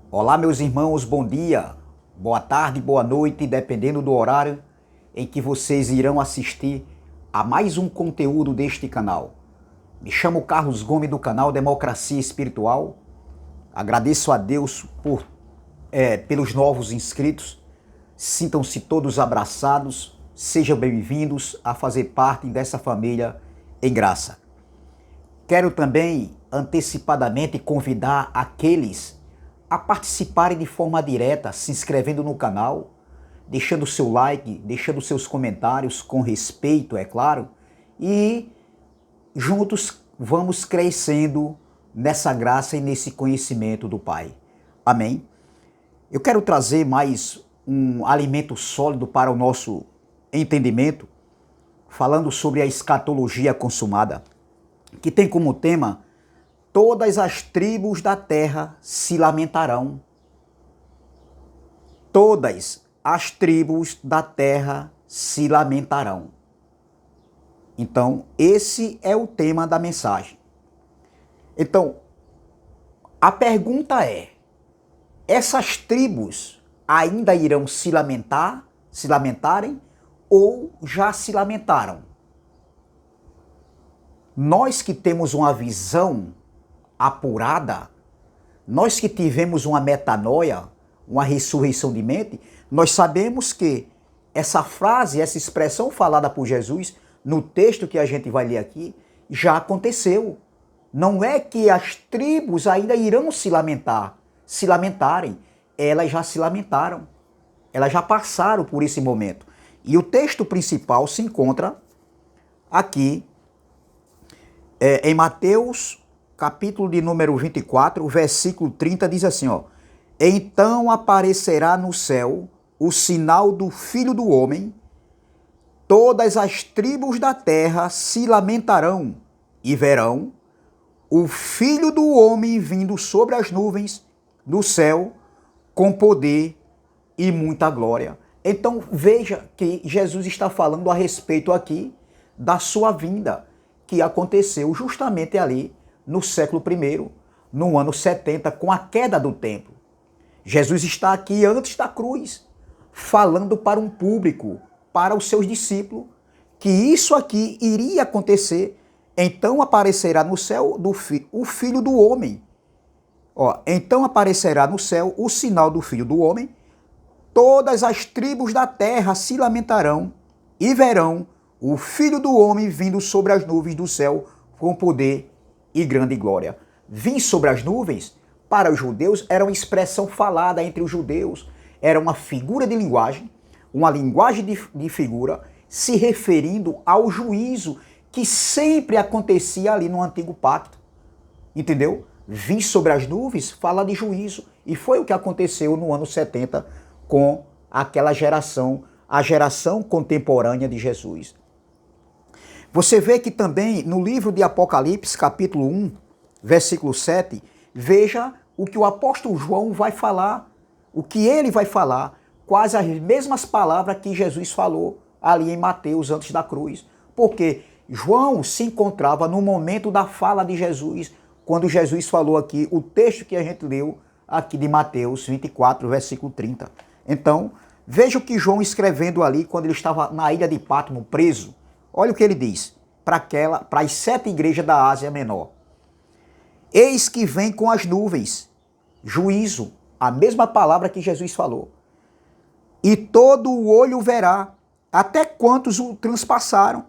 Olá, meus irmãos, bom dia, boa tarde, boa noite, dependendo do horário em que vocês irão assistir a mais um conteúdo deste canal. Me chamo Carlos Gomes do canal Democracia Espiritual. Agradeço a Deus pelos novos inscritos. Sintam-se todos abraçados, sejam bem-vindos a fazer parte dessa família em graça. Quero também antecipadamente convidar aqueles a participarem de forma direta, se inscrevendo no canal, deixando seu like, deixando seus comentários com respeito, é claro, e juntos vamos crescendo nessa graça e nesse conhecimento do Pai. Amém? Eu quero trazer mais um alimento sólido para o nosso entendimento, falando sobre a escatologia consumada, que tem como tema: todas as tribos da terra se lamentarão. Todas as tribos da terra se lamentarão. Então, esse é o tema da mensagem. Então, a pergunta é: essas tribos ainda irão se lamentarem, ou já se lamentaram? Nós que temos uma visão apurada, nós que tivemos uma metanoia, uma ressurreição de mente, nós sabemos que essa frase, essa expressão falada por Jesus, no texto que a gente vai ler aqui, já aconteceu. Não é que as tribos ainda irão se lamentarem, elas já se lamentaram, elas já passaram por esse momento. E o texto principal se encontra aqui em Mateus, capítulo de número 24, versículo 30, diz assim, ó: então aparecerá no céu o sinal do Filho do Homem, todas as tribos da terra se lamentarão e verão o Filho do Homem vindo sobre as nuvens do céu com poder e muita glória. Então veja que Jesus está falando a respeito aqui da sua vinda, que aconteceu justamente ali no século I, no ano 70, com a queda do templo. Jesus está aqui antes da cruz, falando para um público, para os seus discípulos, que isso aqui iria acontecer. Então aparecerá no céu o Filho do Homem. Então aparecerá no céu o sinal do Filho do Homem, todas as tribos da terra se lamentarão e verão o Filho do Homem vindo sobre as nuvens do céu com poder e grande glória. Vir sobre as nuvens, para os judeus, era uma expressão falada entre os judeus, era uma figura de linguagem, uma linguagem de figura, se referindo ao juízo que sempre acontecia ali no Antigo Pacto. Entendeu? Vir sobre as nuvens fala de juízo, e foi o que aconteceu no ano 70 com aquela geração, a geração contemporânea de Jesus. Você vê que também no livro de Apocalipse, capítulo 1, versículo 7, veja o que o apóstolo João vai falar, o que ele vai falar, quase as mesmas palavras que Jesus falou ali em Mateus antes da cruz. Porque João se encontrava no momento da fala de Jesus, quando Jesus falou aqui o texto que a gente leu aqui de Mateus 24, versículo 30. Então, veja o que João escrevendo ali quando ele estava na ilha de Patmos, preso. Olha o que ele diz para as 7 igrejas da Ásia Menor. Eis que vem com as nuvens, juízo, a mesma palavra que Jesus falou. E todo o olho verá, até quantos o transpassaram,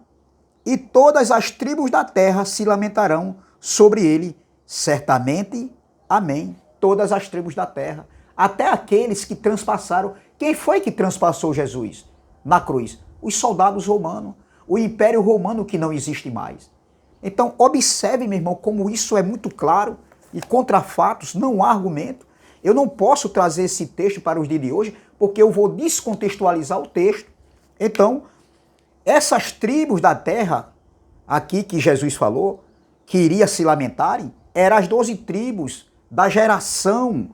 e todas as tribos da terra se lamentarão sobre ele, certamente, amém. Todas as tribos da terra, até aqueles que transpassaram. Quem foi que transpassou Jesus na cruz? Os soldados romanos, o Império Romano que não existe mais. Então, observe, meu irmão, como isso é muito claro e contra fatos, não há argumento. Eu não posso trazer esse texto para os dias de hoje, porque eu vou descontextualizar o texto. Então, essas tribos da terra, aqui que Jesus falou, que iria se lamentarem, eram as 12 tribos da geração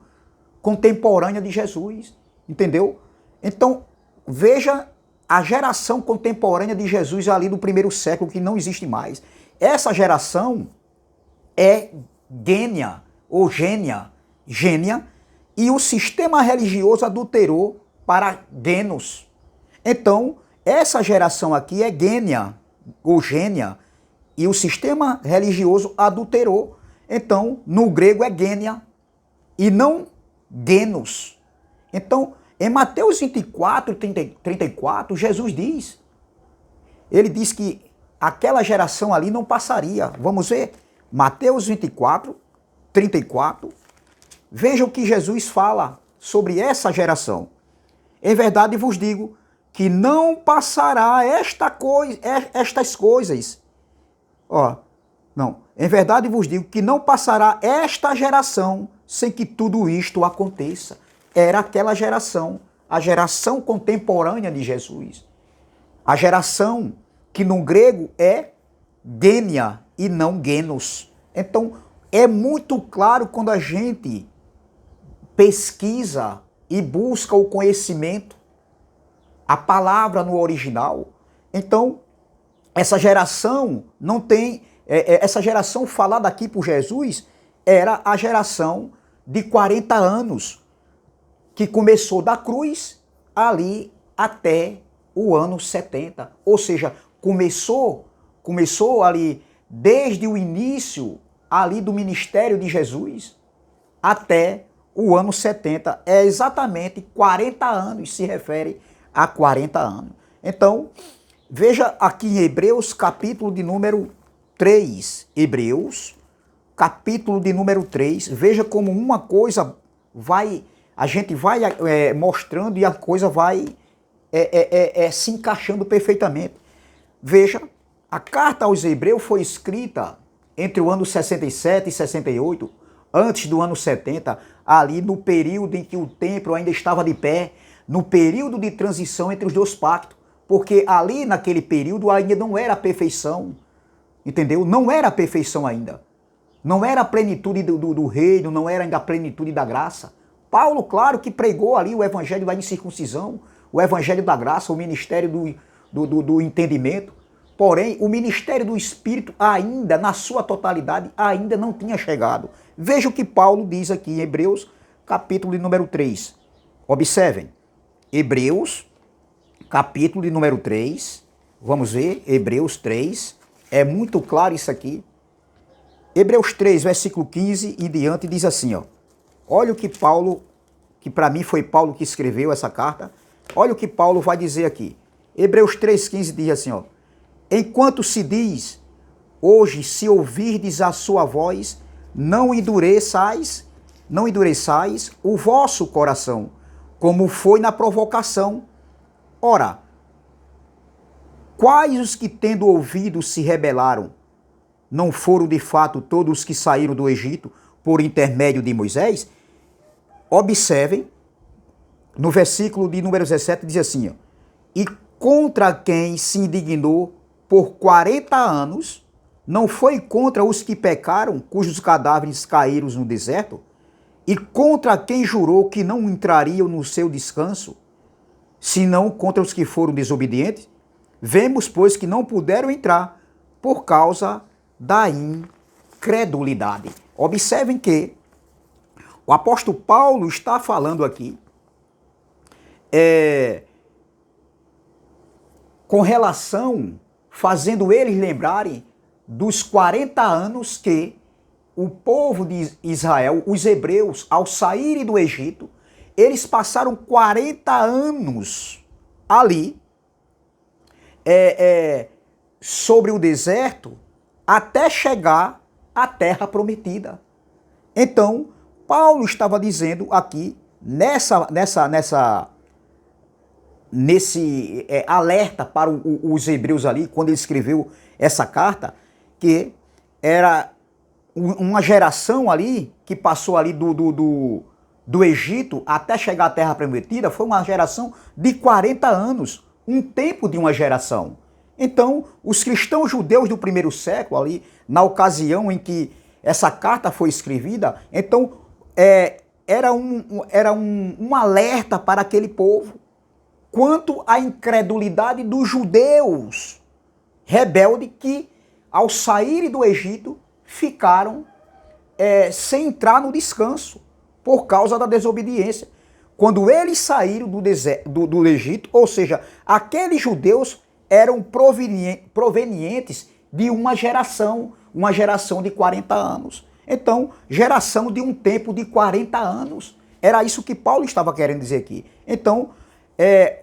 contemporânea de Jesus, entendeu? Então, veja a geração contemporânea de Jesus ali do primeiro século, que não existe mais. Essa geração é Gênia, e o sistema religioso adulterou para Genos. Então, essa geração aqui é Gênia, ou Gênia, e o sistema religioso adulterou. Então, no grego é Gênia e não Genos. Então, em Mateus 24, 34, Jesus diz, ele diz que aquela geração ali não passaria. Vamos ver? Mateus 24, 34. Veja o que Jesus fala sobre essa geração. Em verdade vos digo que não passará estas coisas. Em verdade vos digo que não passará esta geração sem que tudo isto aconteça. Era aquela geração, a geração contemporânea de Jesus. A geração que no grego é Gênia e não Genos. Então, é muito claro quando a gente pesquisa e busca o conhecimento, a palavra no original. Então, essa geração não tem... essa geração falada aqui por Jesus era a geração de 40 anos, que começou da cruz ali até o ano 70. Ou seja, começou ali desde o início ali do ministério de Jesus até o ano 70. É exatamente 40 anos, se refere a 40 anos. Então, veja aqui em Hebreus, capítulo de número 3. Hebreus, capítulo de número 3. Veja como uma coisa a gente vai mostrando e a coisa vai se encaixando perfeitamente. Veja, a carta aos Hebreus foi escrita entre o ano 67 e 68, antes do ano 70, ali no período em que o templo ainda estava de pé, no período de transição entre os dois pactos, porque ali naquele período ainda não era a perfeição, entendeu? Não era a perfeição ainda. Não era a plenitude do reino, não era ainda a plenitude da graça. Paulo, claro que pregou ali o evangelho da incircuncisão, o evangelho da graça, o ministério do entendimento. Porém, o ministério do Espírito ainda, na sua totalidade, ainda não tinha chegado. Veja o que Paulo diz aqui em Hebreus, capítulo de número 3. Observem, Hebreus, capítulo de número 3. Vamos ver, Hebreus 3. É muito claro isso aqui. Hebreus 3, versículo 15 e diante, diz assim, ó. Olha o que Paulo, que para mim foi Paulo que escreveu essa carta. Olha o que Paulo vai dizer aqui. Hebreus 3,15 diz assim, ó. Enquanto se diz, hoje se ouvirdes a sua voz, não endureçais o vosso coração, como foi na provocação. Ora, quais os que tendo ouvido se rebelaram? Não foram de fato todos os que saíram do Egito por intermédio de Moisés? Observem, no versículo de número 17 diz assim, ó, e contra quem se indignou por 40 anos, não foi contra os que pecaram, cujos cadáveres caíram no deserto? E contra quem jurou que não entrariam no seu descanso, senão contra os que foram desobedientes? Vemos, pois, que não puderam entrar por causa da incredulidade. Observem que o apóstolo Paulo está falando aqui com relação, fazendo eles lembrarem dos 40 anos que o povo de Israel, os hebreus, ao saírem do Egito, eles passaram 40 anos ali sobre o deserto até chegar à terra prometida. Então, Paulo estava dizendo aqui, nesse alerta para os hebreus ali, quando ele escreveu essa carta, que era uma geração ali, que passou ali do Egito até chegar à terra prometida, foi uma geração de 40 anos, um tempo de uma geração. Então, os cristãos judeus do primeiro século ali, na ocasião em que essa carta foi escrevida, então era um alerta para aquele povo quanto à incredulidade dos judeus rebeldes que, ao saírem do Egito, ficaram sem entrar no descanso, por causa da desobediência. Quando eles saíram do Egito, ou seja, aqueles judeus eram provenientes de uma geração de 40 anos. Então, geração de um tempo de 40 anos. Era isso que Paulo estava querendo dizer aqui. Então,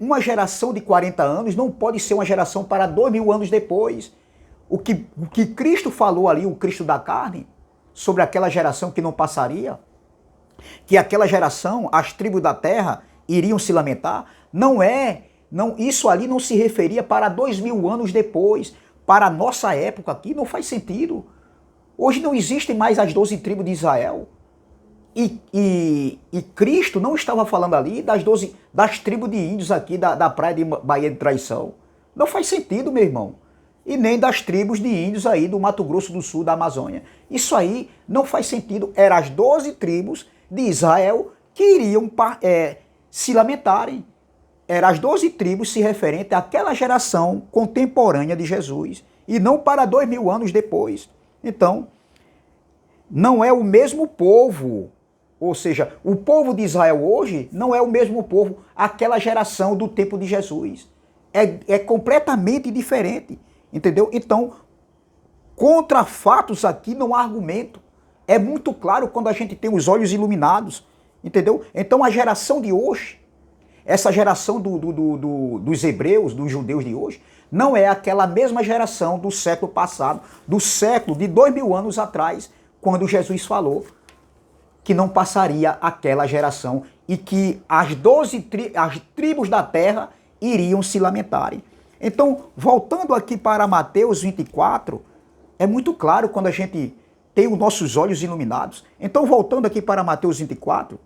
uma geração de 40 anos não pode ser uma geração para 2000 anos depois. O que Cristo falou ali, o Cristo da carne, sobre aquela geração que não passaria, que aquela geração, as tribos da terra, iriam se lamentar, isso ali não se referia para 2000 anos depois. Para a nossa época aqui não faz sentido. Hoje não existem mais as 12 tribos de Israel. E Cristo não estava falando ali das tribos de índios aqui da praia de Baía de Traição. Não faz sentido, meu irmão. E nem das tribos de índios aí do Mato Grosso do Sul, da Amazônia. Isso aí não faz sentido. Eram as 12 tribos de Israel que iriam se lamentarem. Eram as 12 tribos se referentes àquela geração contemporânea de Jesus. E não para 2000 anos depois. Então, não é o mesmo povo. Ou seja, o povo de Israel hoje não é o mesmo povo, aquela geração do tempo de Jesus. É completamente diferente. Entendeu? Então, contra fatos aqui não há argumento. É muito claro quando a gente tem os olhos iluminados. Entendeu? Então, a geração de hoje, essa geração dos hebreus, dos judeus de hoje, não é aquela mesma geração do século passado, do século de 2000 anos atrás, quando Jesus falou que não passaria aquela geração e que as tribos da terra iriam se lamentarem. Então, voltando aqui para Mateus 24, é muito claro quando a gente tem os nossos olhos iluminados. Então, voltando aqui para Mateus 24,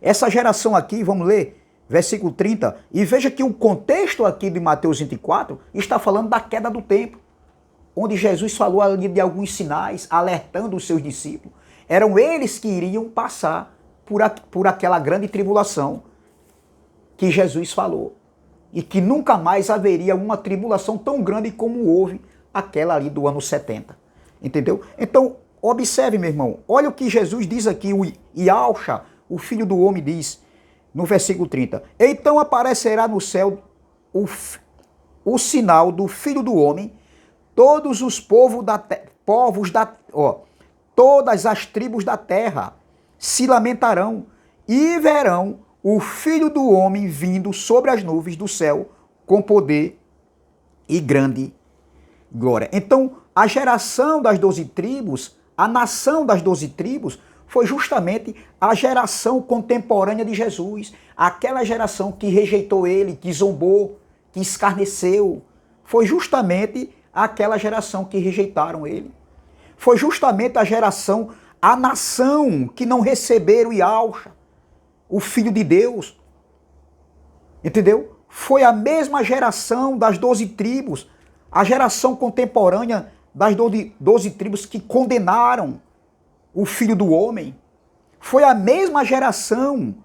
essa geração aqui, vamos ler, versículo 30, e veja que o contexto aqui de Mateus 24 está falando da queda do templo, onde Jesus falou ali de alguns sinais, alertando os seus discípulos. Eram eles que iriam passar por aquela grande tribulação que Jesus falou. E que nunca mais haveria uma tribulação tão grande como houve aquela ali do ano 70. Entendeu? Então, observe, meu irmão, olha o que Jesus diz aqui, o Yahshua, o Filho do Homem, diz no versículo 30. Então aparecerá no céu o sinal do Filho do Homem, todos os todas as tribos da terra se lamentarão e verão o Filho do Homem vindo sobre as nuvens do céu com poder e grande glória. Então, a geração das 12 tribos, a nação das 12 tribos, foi justamente a geração contemporânea de Jesus. Aquela geração que rejeitou ele, que zombou, que escarneceu. Foi justamente aquela geração que rejeitaram ele. Foi justamente a nação que não receberam Yahshua, o Filho de Deus. Entendeu? Foi a mesma geração das 12 tribos, a geração contemporânea das 12 tribos que condenaram o Filho do Homem. Foi a mesma geração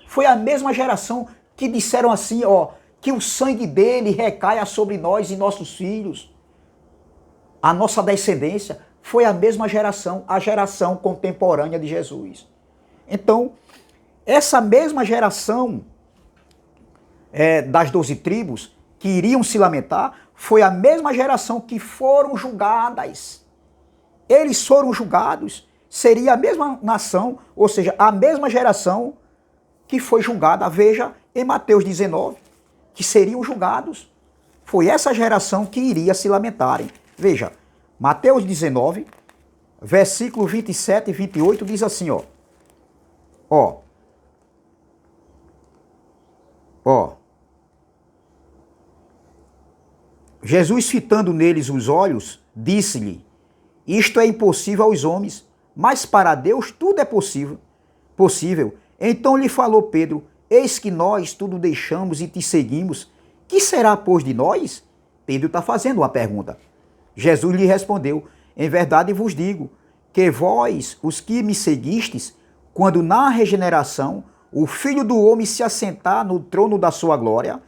foi a mesma geração que disseram assim, que o sangue dele recaia sobre nós e nossos filhos. A nossa descendência foi a mesma geração, a geração contemporânea de Jesus. Então, essa mesma geração das 12 tribos que iriam se lamentar, foi a mesma geração que foram julgadas. Eles foram julgados, seria a mesma nação, ou seja, a mesma geração que foi julgada. Veja em Mateus 19, que seriam julgados. Foi essa geração que iria se lamentarem. Veja, Mateus 19, versículo 27 e 28 diz assim, Jesus, fitando neles os olhos, disse-lhe: isto é impossível aos homens, mas para Deus tudo é possível. Então lhe falou Pedro: eis que nós tudo deixamos e te seguimos. Que será, pois, de nós? Pedro está fazendo uma pergunta. Jesus lhe respondeu: em verdade vos digo, que vós, os que me seguistes, quando na regeneração o Filho do Homem se assentar no trono da sua glória,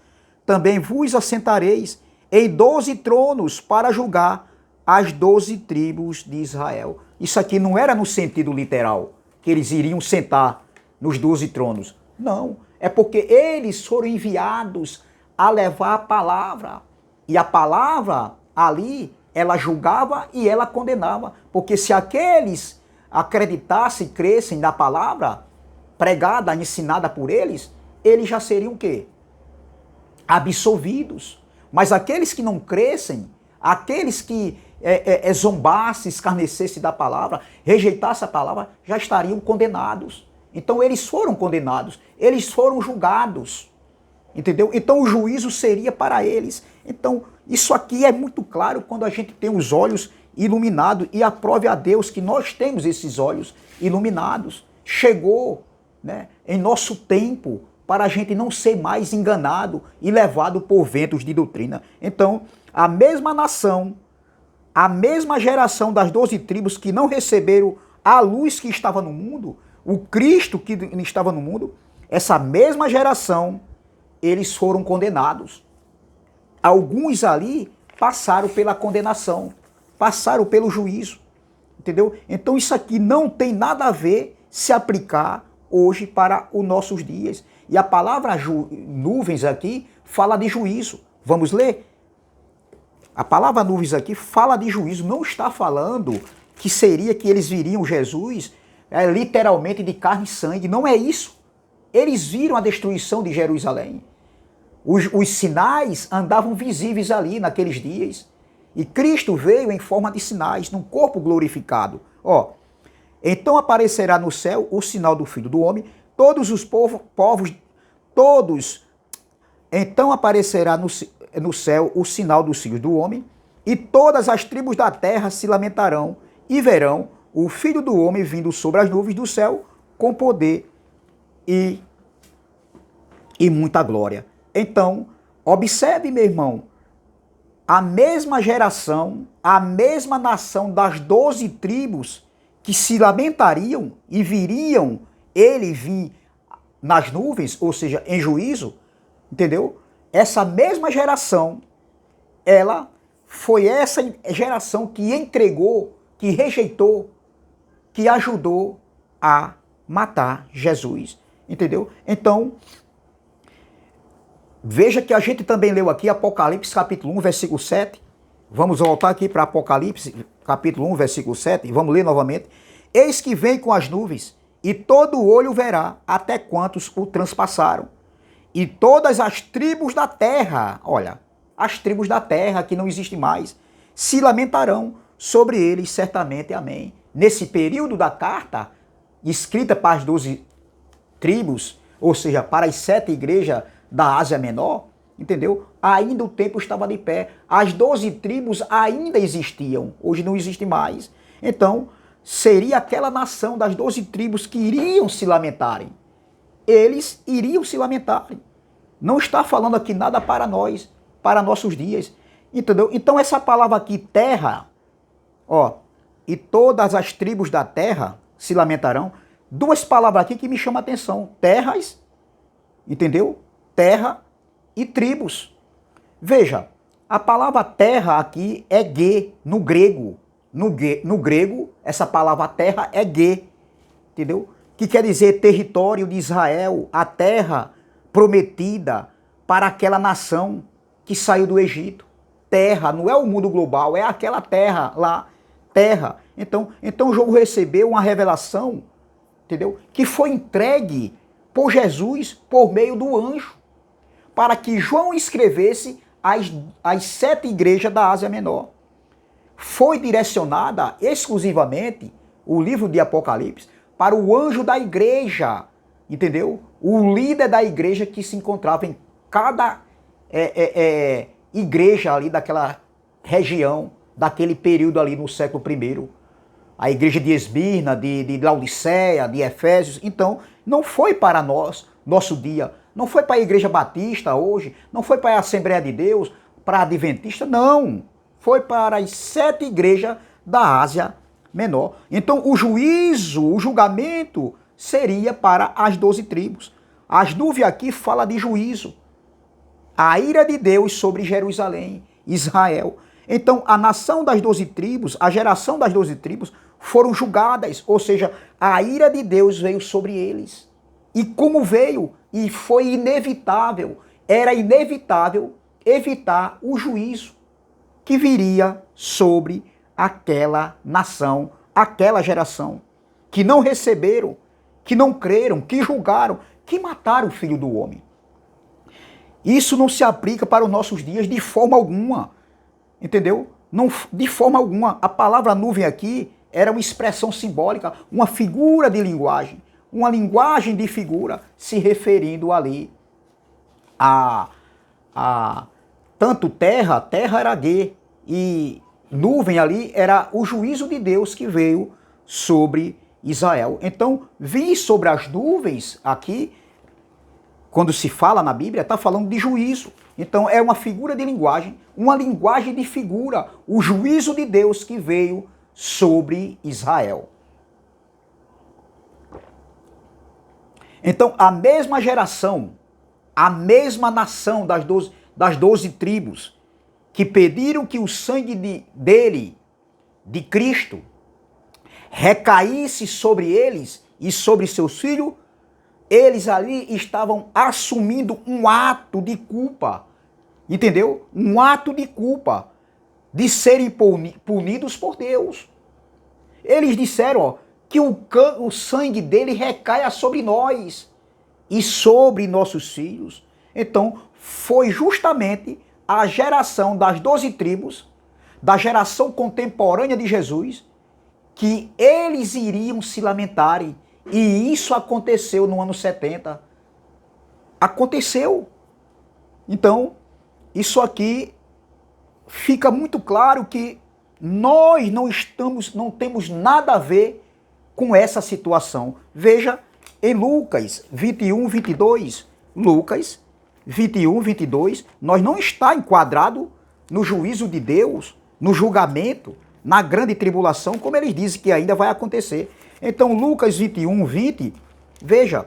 também vos assentareis em 12 tronos para julgar as 12 tribos de Israel. Isso aqui não era no sentido literal, que eles iriam sentar nos 12 tronos. Não, é porque eles foram enviados a levar a palavra. E a palavra ali, ela julgava e ela condenava. Porque se aqueles acreditassem, crescem na palavra pregada, ensinada por eles, eles já seriam o quê? Absolvidos. Mas aqueles que não crescem, aqueles que zombassem, escarnecessem da palavra, rejeitassem a palavra, já estariam condenados. Então eles foram condenados, eles foram julgados. Entendeu? Então o juízo seria para eles. Então isso aqui é muito claro quando a gente tem os olhos iluminados, e aprove a Deus que nós temos esses olhos iluminados. Chegou, né, em nosso tempo para a gente não ser mais enganado e levado por ventos de doutrina. Então, a mesma nação, a mesma geração das 12 tribos que não receberam a luz que estava no mundo, o Cristo que estava no mundo, essa mesma geração, eles foram condenados. Alguns ali passaram pela condenação, passaram pelo juízo, entendeu? Então isso aqui não tem nada a ver se aplicar hoje para os nossos dias. E a palavra nuvens aqui fala de juízo. Vamos ler? A palavra nuvens aqui fala de juízo, não está falando que seria que eles viriam Jesus literalmente de carne e sangue. Não é isso. Eles viram a destruição de Jerusalém. Os sinais andavam visíveis ali naqueles dias. E Cristo veio em forma de sinais, num corpo glorificado. Ó, então aparecerá no céu o sinal do Filho do Homem, todos os povos, todos. Então aparecerá no céu o sinal dos filhos do homem, e todas as tribos da terra se lamentarão e verão o Filho do Homem vindo sobre as nuvens do céu com poder e muita glória. Então, observe, meu irmão, a mesma geração, a mesma nação das 12 tribos que se lamentariam e viriam ele vir nas nuvens, ou seja, em juízo, entendeu? Essa mesma geração, ela foi essa geração que entregou, que rejeitou, que ajudou a matar Jesus, entendeu? Então, veja que a gente também leu aqui Apocalipse capítulo 1, versículo 7. Vamos voltar aqui para Apocalipse capítulo 1, versículo 7, e vamos ler novamente. Eis que vem com as nuvens, e todo olho verá até quantos o transpassaram. E todas as tribos da terra, olha, as tribos da terra que não existem mais, se lamentarão sobre eles certamente. Amém. Nesse período da carta, escrita para as 12 tribos, ou seja, para as 7 igrejas da Ásia Menor, entendeu? Ainda o tempo estava de pé. As 12 tribos ainda existiam, hoje não existe mais. Então, seria aquela nação das 12 tribos que iriam se lamentarem. Eles iriam se lamentarem. Não está falando aqui nada para nós, para nossos dias. Entendeu? Então essa palavra aqui, terra, ó, e todas as tribos da terra se lamentarão. Duas palavras aqui que me chamam a atenção. Terras, entendeu? Terra e tribos. Veja, a palavra terra aqui é ge, no grego. No grego, essa palavra terra é ge, entendeu? Que quer dizer território de Israel, a terra prometida para aquela nação que saiu do Egito. Terra, não é o mundo global, é aquela terra lá, terra. Então o jogo recebeu uma revelação, entendeu? Que foi entregue por Jesus por meio do anjo, para que João escrevesse as 7 igrejas da Ásia Menor. Foi direcionada exclusivamente o livro de Apocalipse para o anjo da igreja, entendeu? O líder da igreja que se encontrava em cada igreja ali daquela região, daquele período ali no século I. A igreja de Esmirna, de Laodiceia, de Efésios. Então, não foi para nós, nosso dia, não foi para a igreja batista hoje, não foi para a Assembleia de Deus, para a Adventista, não. Foi para as 7 igrejas da Ásia Menor. Então, o juízo, o julgamento seria para as 12 tribos. As nuvens aqui fala de juízo. A ira de Deus sobre Jerusalém, Israel. Então, a nação das 12 tribos, a geração das 12 tribos, foram julgadas, ou seja, a ira de Deus veio sobre eles. E como veio, e foi inevitável, era inevitável evitar o juízo que viria sobre aquela nação, aquela geração, que não receberam, que não creram, que julgaram, que mataram o Filho do Homem. Isso não se aplica para os nossos dias de forma alguma, entendeu? Não, de forma alguma. A palavra nuvem aqui era uma expressão simbólica, uma figura de linguagem, uma linguagem de figura se referindo ali a tanto terra era Gê, e nuvem ali era o juízo de Deus que veio sobre Israel. Então, vir sobre as nuvens aqui, quando se fala na Bíblia, está falando de juízo. Então, é uma figura de linguagem, uma linguagem de figura, o juízo de Deus que veio sobre Israel. Então, a mesma geração, a mesma nação das 12 tribos, que pediram que o sangue dele, de Cristo, recaísse sobre eles e sobre seus filhos, eles ali estavam assumindo um ato de culpa, entendeu? Um ato de culpa, de serem punidos por Deus. Eles disseram, ó, que o sangue dele recaia sobre nós e sobre nossos filhos. Então, foi justamente a geração das 12 tribos, da geração contemporânea de Jesus, que eles iriam se lamentarem. E isso aconteceu no ano 70. Aconteceu. Então, isso aqui fica muito claro que nós não temos nada a ver com essa situação. Veja em Lucas 21, 22. Lucas 21, 22. Nós não está enquadrado no juízo de Deus, no julgamento, na grande tribulação, como eles dizem que ainda vai acontecer. Então, Lucas 21, 20, veja,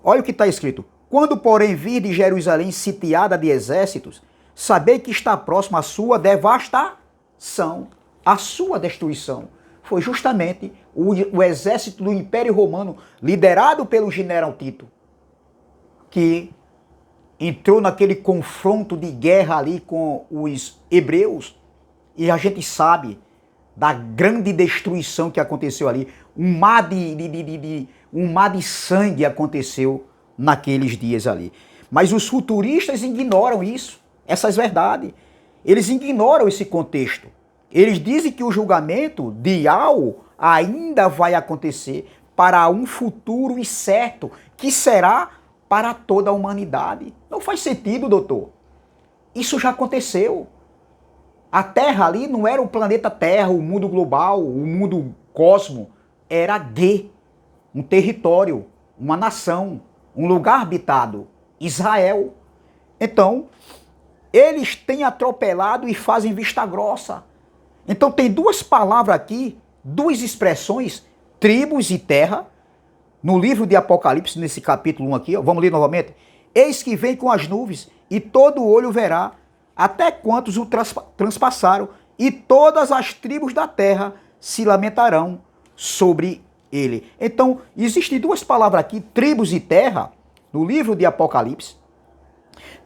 olha o que está escrito. Quando, porém, vir de Jerusalém sitiada de exércitos, sabei que está próxima a sua devastação, a sua destruição. Foi justamente o exército do Império Romano, liderado pelo general Tito, que entrou naquele confronto de guerra ali com os hebreus, e a gente sabe da grande destruição que aconteceu ali. Um mar de sangue aconteceu naqueles dias ali. Mas os futuristas ignoram isso, essas verdades. Eles ignoram esse contexto. Eles dizem que o julgamento de Al ainda vai acontecer para um futuro incerto, que será para toda a humanidade. Não faz sentido, doutor. Isso já aconteceu. A Terra ali não era o planeta Terra, o mundo global, o mundo cosmo. Era Gê, um território, uma nação, um lugar habitado, Israel. Então, eles têm atropelado e fazem vista grossa. Então tem duas palavras aqui, duas expressões, tribos e terra, no livro de Apocalipse, nesse capítulo 1 aqui, ó, vamos ler novamente. Eis que vem com as nuvens, e todo olho verá, até quantos o transpassaram, e todas as tribos da terra se lamentarão sobre ele. Então, existem duas palavras aqui, tribos e terra, no livro de Apocalipse.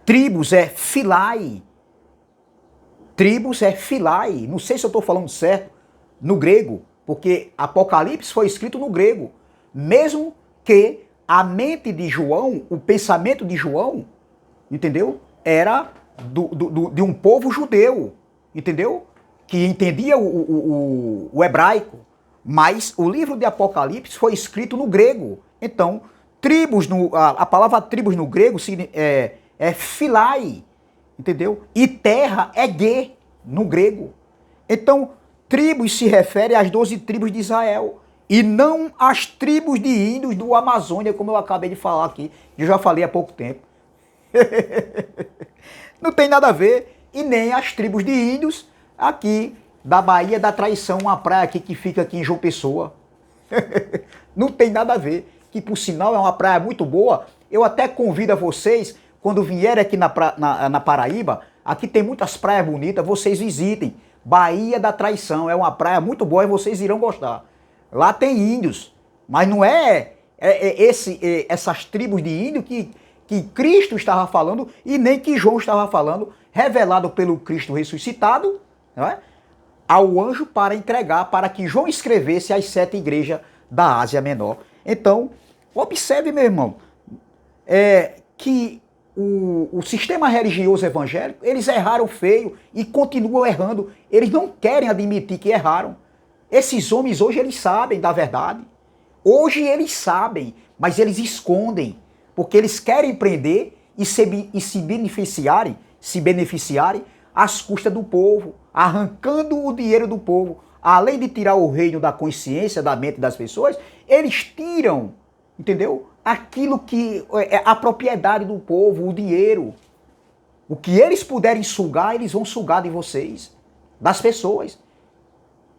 Tribos é philai. Tribos é philai. Não sei se eu estou falando certo no grego, porque Apocalipse foi escrito no grego. Mesmo que a mente de João, o pensamento de João, entendeu? Era de um povo judeu, entendeu? Que entendia o hebraico. Mas o livro de Apocalipse foi escrito no grego. Então, tribos, a palavra tribos no grego é philai, entendeu? E terra é Gê, no grego. Então, tribos se refere às 12 tribos de Israel, e não às tribos de índios do Amazônia, como eu acabei de falar aqui, que eu já falei há pouco tempo. Não tem nada a ver, e nem as tribos de índios aqui da Baía da Traição, uma praia aqui que fica aqui em João Pessoa. Não tem nada a ver, que por sinal é uma praia muito boa. Eu até convido a vocês, quando vierem aqui na Paraíba, Aqui tem muitas praias bonitas, vocês visitem. Baía da Traição é uma praia muito boa e vocês irão gostar. Lá tem índios, mas não essas tribos de índio que Cristo estava falando e nem que João estava falando, revelado pelo Cristo ressuscitado, não é? Ao anjo para entregar, para que João escrevesse às 7 igrejas da Ásia Menor. Então, observe, meu irmão, que o sistema religioso evangélico, eles erraram feio e continuam errando. Eles não querem admitir que erraram. Esses homens hoje, eles sabem da verdade. Hoje eles sabem, mas eles escondem, porque eles querem prender e se beneficiarem às custas do povo, arrancando o dinheiro do povo. Além de tirar o reino da consciência, da mente das pessoas, eles tiram, entendeu? Aquilo que é a propriedade do povo, o dinheiro. O que eles puderem sugar, eles vão sugar de vocês, das pessoas.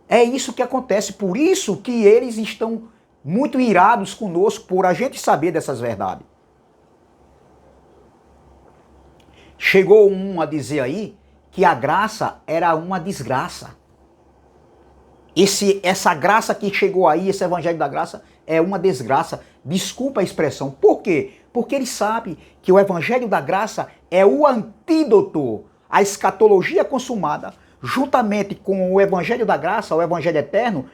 É isso que acontece, por isso que eles estão muito irados conosco, por a gente saber dessas verdades. Chegou um a dizer aí que a graça era uma desgraça. Essa graça que chegou aí, esse evangelho da graça, é uma desgraça. Desculpa a expressão. Por quê? Porque ele sabe que o evangelho da graça é o antídoto à escatologia consumada, juntamente com o evangelho da graça, o evangelho eterno,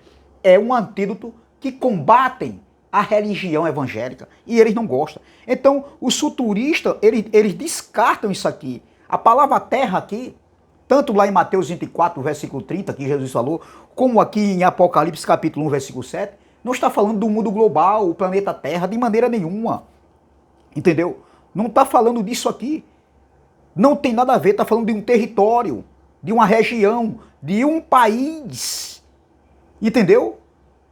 é um antídoto que combatem a religião evangélica. E eles não gostam. Então, os futuristas, eles descartam isso aqui. A palavra terra aqui, tanto lá em Mateus 24, versículo 30, que Jesus falou, como aqui em Apocalipse capítulo 1, versículo 7, não está falando do mundo global, o planeta Terra, de maneira nenhuma. Entendeu? Não está falando disso aqui. Não tem nada a ver, está falando de um território, de uma região, de um país. Entendeu?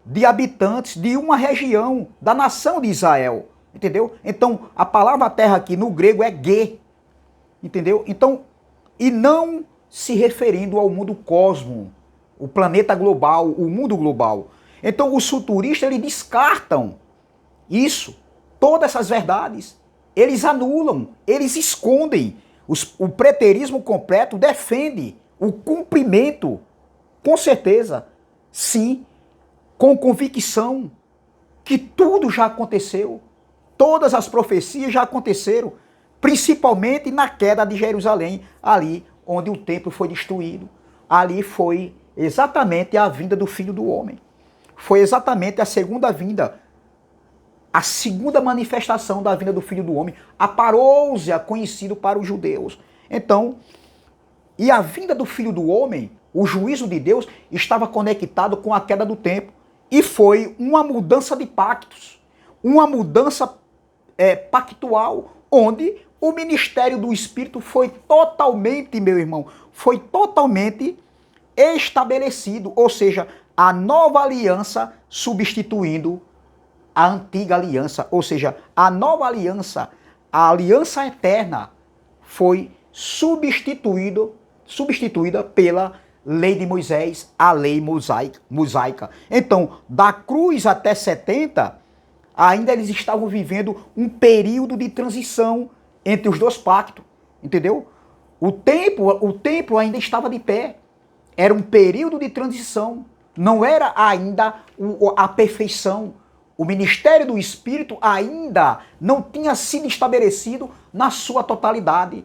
De habitantes, de uma região, da nação de Israel. Entendeu? Então, a palavra terra aqui no grego é ge. Entendeu? Então, e não se referindo ao mundo cosmo, o planeta global, o mundo global. Então os futuristas, eles descartam isso, todas essas verdades. Eles anulam, eles escondem. O preterismo completo defende o cumprimento, com certeza, sim, com convicção, que tudo já aconteceu. Todas as profecias já aconteceram, principalmente na queda de Jerusalém, ali onde o templo foi destruído. Ali foi exatamente a vinda do Filho do Homem. Foi exatamente a segunda vinda, a segunda manifestação da vinda do Filho do Homem, a parousia, conhecido para os judeus. Então, e a vinda do Filho do Homem, o juízo de Deus, estava conectado com a queda do templo. E foi uma mudança de pactos, uma mudança pactual, onde o ministério do Espírito foi totalmente, meu irmão, foi totalmente estabelecido, ou seja, a nova aliança substituindo a antiga aliança, ou seja, a nova aliança, a aliança eterna, foi substituída pela lei de Moisés, a lei mosaica. Então, da cruz até 70, ainda eles estavam vivendo um período de transição entre os dois pactos, entendeu? O templo ainda estava de pé. Era um período de transição. Não era ainda a perfeição. O ministério do Espírito ainda não tinha sido estabelecido na sua totalidade.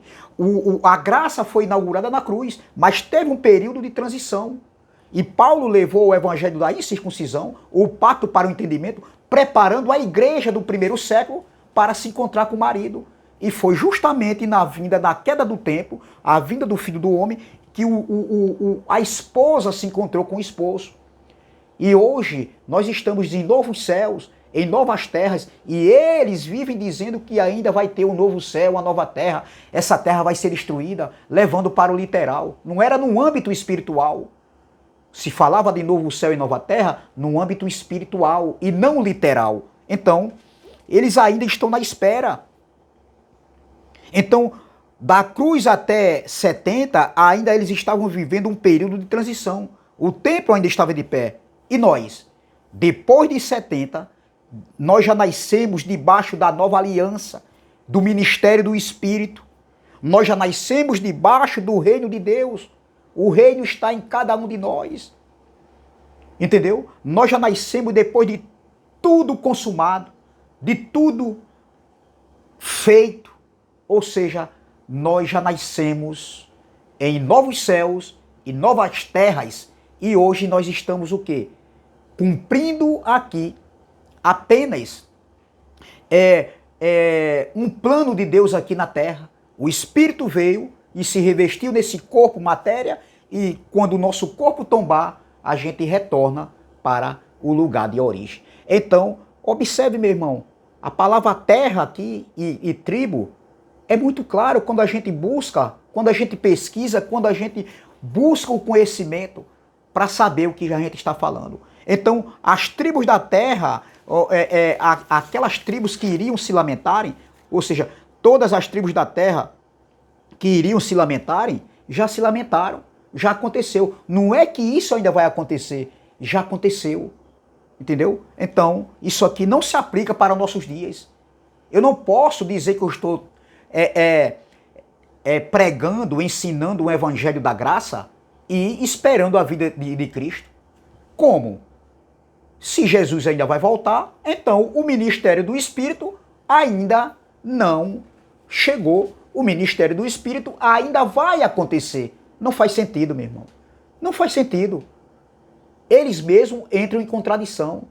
A graça foi inaugurada na cruz, mas teve um período de transição. E Paulo levou o evangelho da incircuncisão, o pacto para o entendimento, preparando a igreja do primeiro século para se encontrar com o marido. E foi justamente na vinda da queda do templo, a vinda do Filho do Homem, que a esposa se encontrou com o esposo. E hoje nós estamos em novos céus, em novas terras, e eles vivem dizendo que ainda vai ter um novo céu, uma nova terra. Essa terra vai ser destruída, levando para o literal. Não era no âmbito espiritual. Se falava de novo céu e nova terra no âmbito espiritual e não literal. Então, eles ainda estão na espera. Então, da cruz até 70, ainda eles estavam vivendo um período de transição. O templo ainda estava de pé. E nós, depois de 70, nós já nascemos debaixo da nova aliança, do ministério do Espírito, Nós já nascemos debaixo do reino de Deus. O reino está em cada um de nós. Entendeu? Nós já nascemos depois de tudo consumado, de tudo feito. Ou seja, nós já nascemos em novos céus e novas terras. E hoje nós estamos o quê? Cumprindo aqui apenas um plano de Deus aqui na terra. O Espírito veio e se revestiu nesse corpo matéria, e quando o nosso corpo tombar, a gente retorna para o lugar de origem. Então, observe, meu irmão, a palavra terra aqui e tribo é muito claro quando a gente busca, quando a gente pesquisa, quando a gente busca o conhecimento para saber o que a gente está falando. Então, as tribos da terra, aquelas tribos que iriam se lamentarem, ou seja, todas as tribos da terra que iriam se lamentarem, já se lamentaram, já aconteceu. Não é que isso ainda vai acontecer, já aconteceu. Entendeu? Então, isso aqui não se aplica para os nossos dias. Eu não posso dizer que eu estou pregando, ensinando o evangelho da graça e esperando a vida de Cristo. Como? Se Jesus ainda vai voltar, então o ministério do Espírito ainda não chegou. O ministério do Espírito ainda vai acontecer. Não faz sentido, meu irmão. Não faz sentido. Eles mesmos entram em contradição.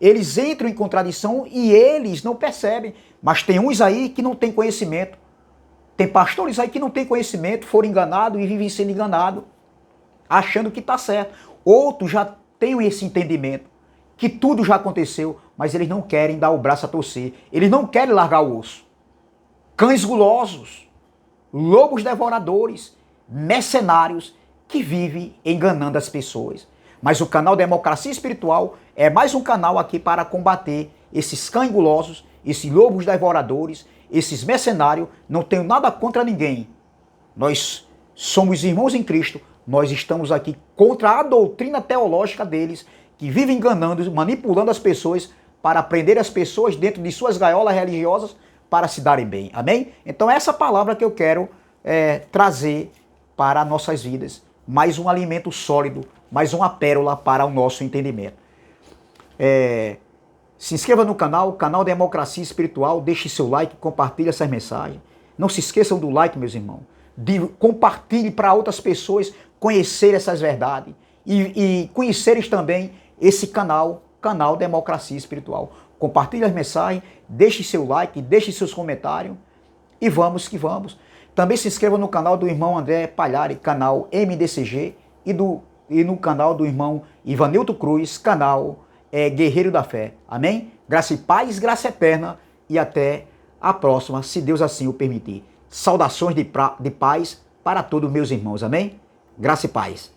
Eles entram em contradição e eles não percebem. Mas tem uns aí que não têm conhecimento. Tem pastores aí que não têm conhecimento, foram enganados e vivem sendo enganados, achando que está certo. Outros já têm esse entendimento, que tudo já aconteceu, mas eles não querem dar o braço a torcer. Eles não querem largar o osso. Cães gulosos, lobos devoradores, mercenários que vivem enganando as pessoas. Mas o canal Democracia Espiritual é mais um canal aqui para combater esses cães gulosos, esses lobos devoradores, esses mercenários. Não tenho nada contra ninguém. Nós somos irmãos em Cristo. Nós estamos aqui contra a doutrina teológica deles, que vivem enganando, manipulando as pessoas para prender as pessoas dentro de suas gaiolas religiosas para se darem bem. Amém? Então essa palavra que eu quero trazer para nossas vidas. Mais um alimento sólido, mais uma pérola para o nosso entendimento. Se inscreva no canal Democracia Espiritual, deixe seu like, compartilhe essas mensagens. Não se esqueçam do like, meus irmãos. Compartilhe para outras pessoas conhecer essas verdades e conhecerem também esse canal Democracia Espiritual. Compartilhe as mensagens, deixe seu like, deixe seus comentários e vamos que vamos. Também se inscreva no canal do irmão André Palhari, canal MDCG, e no canal do irmão Ivanilton Cruz, canal Guerreiro da Fé. Amém? Graça e paz, graça eterna, e até a próxima, se Deus assim o permitir. Saudações de paz para todos meus irmãos. Amém? Graça e paz.